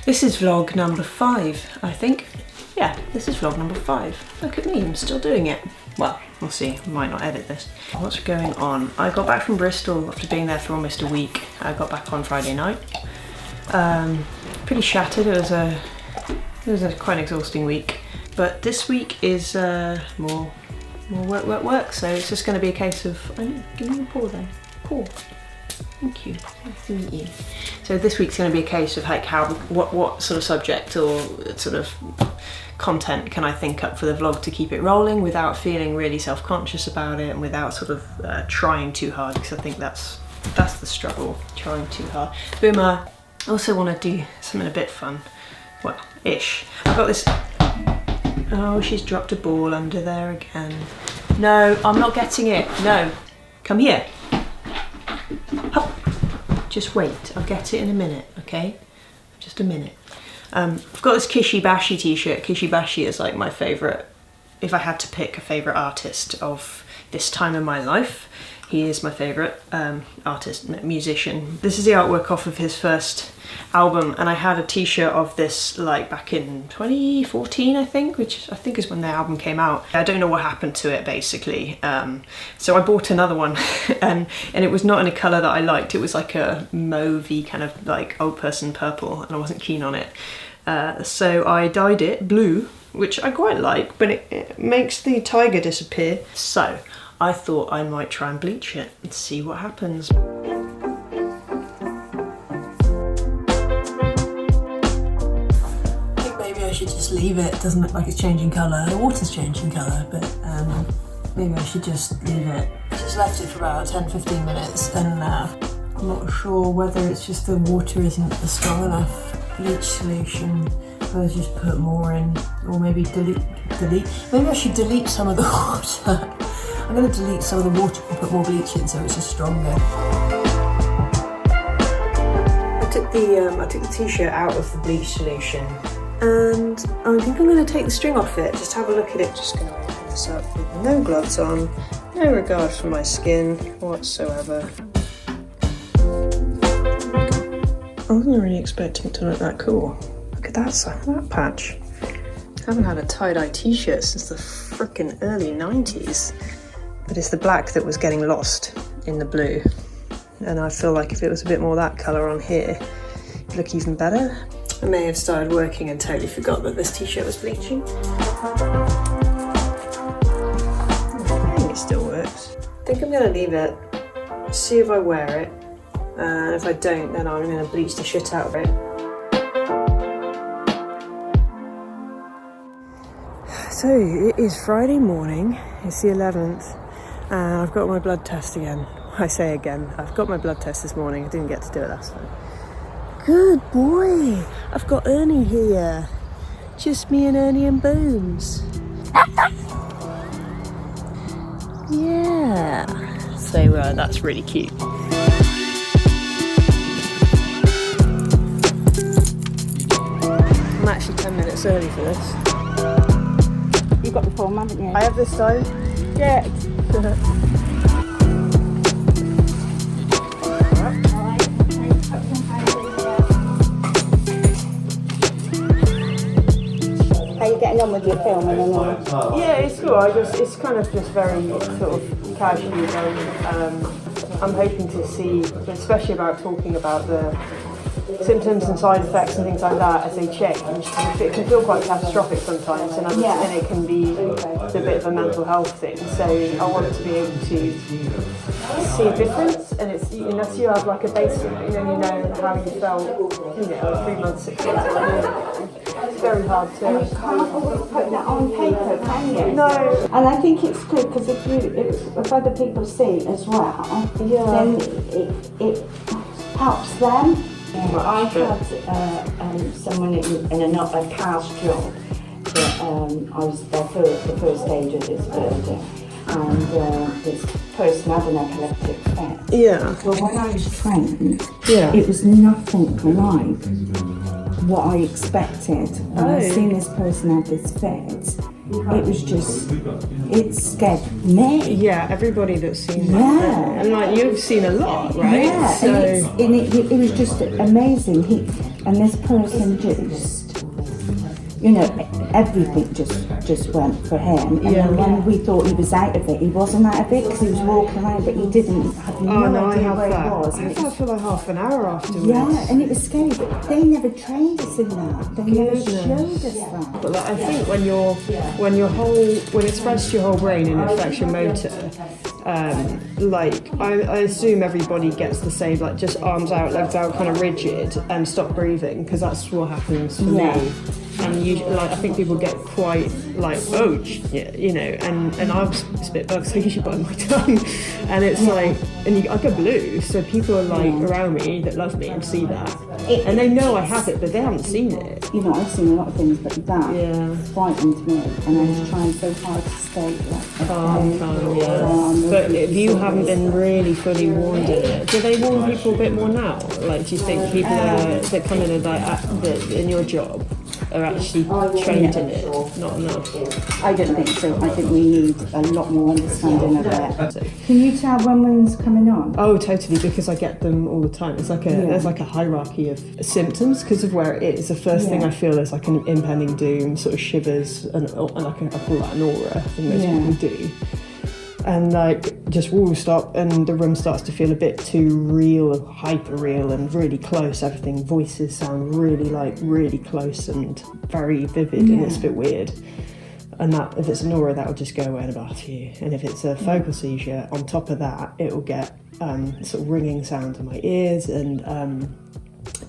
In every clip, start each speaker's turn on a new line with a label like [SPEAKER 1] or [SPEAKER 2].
[SPEAKER 1] This is vlog number 5, I think. Yeah, this is vlog number 5. Look at me, I'm still doing it. Well, we'll see, I might not edit this. What's going on? I got back from Bristol after being there for almost a week. I got back on Friday night. Pretty shattered, it was a quite an exhausting week. But this week is more work, so it's just going to be a case of, give me a paw then, paw. Thank you, nice to meet you. So this week's going to be a case of like what sort of subject or sort of content can I think up for the vlog to keep it rolling without feeling really self-conscious about it and without sort of trying too hard, because I think that's the struggle, trying too hard. Boomer, I also want to do something a bit fun, well, ish. I've got this, oh, she's dropped a ball under there again. No, I'm not getting it, no, come here. Hop. Just wait, I'll get it in a minute, okay? Just a minute. I've got this Kishi Bashi t-shirt. Kishi Bashi is like my favourite, if I had to pick a favourite artist of this time in my life, he is my favourite artist, musician. This is the artwork off of his first album, and I had a t-shirt of this like back in 2014, I think, which I think is when the album came out. I don't know what happened to it basically, so I bought another one and it was not in a colour that I liked. It was like a mauvey kind of like old person purple, and I wasn't keen on it. So I dyed it blue, which I quite like, but it makes the tiger disappear. So I thought I might try and bleach it and see what happens. I think maybe I should just leave it. It doesn't look like it's changing colour. The water's changing colour, but maybe I should just leave it. I just left it for about 10-15 minutes, and I'm not sure whether it's just the water isn't a strong enough bleach solution. I'll just put more in, or maybe delete. Maybe I should delete some of the water. I'm going to delete some of the water and put more bleach in so it's just stronger. I took the t-shirt out of the bleach solution, and I think I'm going to take the string off it. Just have a look at it. Just going to open this up with no gloves on, no regard for my skin whatsoever. I wasn't really expecting it to look that cool. Look at that patch. I haven't had a tie-dye t-shirt since the frickin' early 90s. But it's the black that was getting lost in the blue. And I feel like if it was a bit more that colour on here, it'd look even better. I may have started working and totally forgot that this t-shirt was bleaching. I think it still works. I think I'm going to leave it, see if I wear it. And if I don't, then I'm going to bleach the shit out of it. So it is Friday morning, it's the 11th, and I've got my blood test again. I say again, I've got my blood test this morning, I didn't get to do it last time. Good boy! I've got Ernie here. Just me and Ernie and Booms. Yeah. So that's really cute. I'm actually 10 minutes early for this.
[SPEAKER 2] You've got the form, haven't you?
[SPEAKER 1] I have this time.
[SPEAKER 2] Yeah. How are you getting on with your filming and all?
[SPEAKER 1] Yeah, it's cool. It's kind of just very sort of casually going. I'm hoping to see, especially about talking about the symptoms and side effects and things like that as they change. It can feel quite catastrophic sometimes, and it can be a bit of a mental health thing. So I want to be able to see a difference, and it's unless you have like a baseline, you know how you felt, 3 months, 6 months. It's very hard to.
[SPEAKER 2] And you can't always put that on paper, can you?
[SPEAKER 1] No.
[SPEAKER 2] And I think it's good because if other people see it as well, then it helps them. I had someone in a car's job that I was there for the first stage of this building, and this person had an epileptic fit.
[SPEAKER 1] Yeah.
[SPEAKER 2] Well, when I was trained, it was nothing like what I expected. When I seen this person have this fit, it was just, it scared me.
[SPEAKER 1] Yeah, everybody that's seen that.
[SPEAKER 2] Yeah.
[SPEAKER 1] And like, you've seen a lot, right?
[SPEAKER 2] Yeah,
[SPEAKER 1] So,
[SPEAKER 2] and it was just amazing. And this person just, you know, everything just went for him. And then when we thought he was out of it, he wasn't out of it because he was walking around, but he didn't have no idea where he was.
[SPEAKER 1] I felt for like half an hour afterwards.
[SPEAKER 2] Yeah, and it was scary, but they never trained us in that. They never showed us that.
[SPEAKER 1] But like, I think when it spreads to your whole brain and affects your motor, like I assume everybody gets the same, like just arms out, legs out, kind of rigid, and stop breathing, because that's what happens for me. And usually, like, I think people get quite like, oh, you know, and I spit bugs, so I usually bite my tongue, and it's like, and I go blue, so people are like around me that love me and see that, and they know I have it, but they haven't seen it.
[SPEAKER 2] You know, I've seen a lot of things, but that frightened me, and I was trying so hard to stay like calm.
[SPEAKER 1] But if you haven't been really fully warned in it, do they warn people a bit more now? Like, do you think people that come in and like in your job are actually trained in it? Not enough.
[SPEAKER 2] I don't think so. I think we need a lot more understanding of it. Can you tell when one's coming on?
[SPEAKER 1] Oh, totally, because I get them all the time. It's like there's like a hierarchy of symptoms because of where it is. The first thing I feel is like an impending doom, sort of shivers, and I call that an aura. I think most people do. And like, just will stop, and the room starts to feel a bit too real, hyper real, and really close. Everything, voices sound really close and very vivid, and it's a bit weird. And that, if it's an aura, that will just go away in about a few. And if it's a focal seizure, on top of that, it will get sort of ringing sound in my ears, and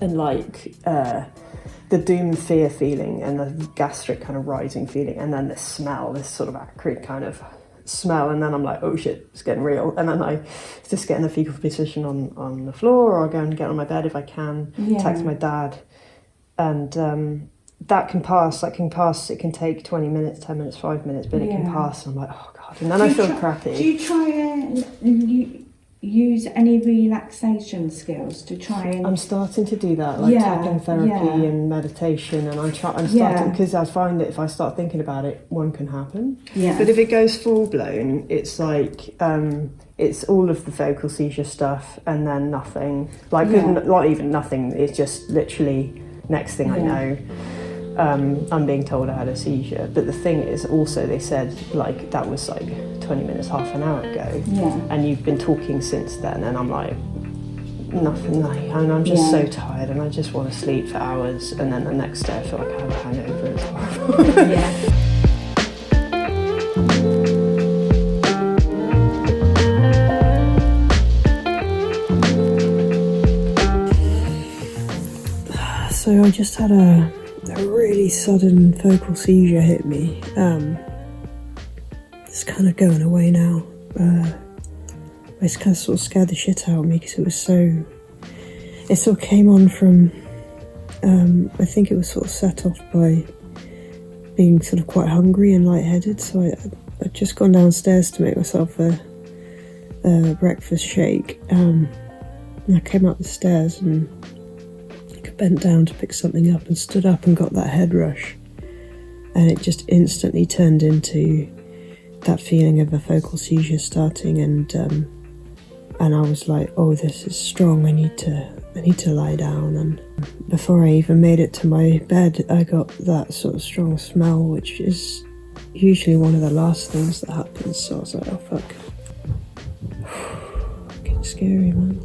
[SPEAKER 1] like the doom fear feeling, and the gastric kind of rising feeling, and then the smell, this sort of acrid kind of smell, and then I'm like, oh shit, it's getting real. And then I just get in a fetal position on the floor, or I'll go and get on my bed if I can, text my dad, and that can pass. It can take 20 minutes, 10 minutes, 5 minutes, but it can pass, and I'm like, oh god, and then I feel crappy.
[SPEAKER 2] Do you try and use any relaxation skills to try and...
[SPEAKER 1] I'm starting to do that, like tapping therapy and meditation, and I'm starting, because I find that if I start thinking about it, one can happen. But if it goes full blown, it's like it's all of the focal seizure stuff and then nothing, like not even nothing. It's just literally next thing I know, I'm being told I had a seizure. But the thing is, also they said like that was like 20 minutes, half an hour ago, and you've been talking since then, and I'm like, nothing, and I'm just so tired, and I just want to sleep for hours, and then the next day I feel like I have a hangover. It's horrible. So I just had a really sudden focal seizure hit me. It's kind of going away now. It's kind of sort of scared the shit out of me because it sort of came on from, I think it was sort of set off by being sort of quite hungry and lightheaded. So I'd just gone downstairs to make myself a breakfast shake. And I came up the stairs and bent down to pick something up and stood up and got that head rush, and it just instantly turned into that feeling of a focal seizure starting, and I was like, oh, this is strong, I need to lie down. And before I even made it to my bed, I got that sort of strong smell, which is usually one of the last things that happens. So I was like, oh fuck, fucking scary, man.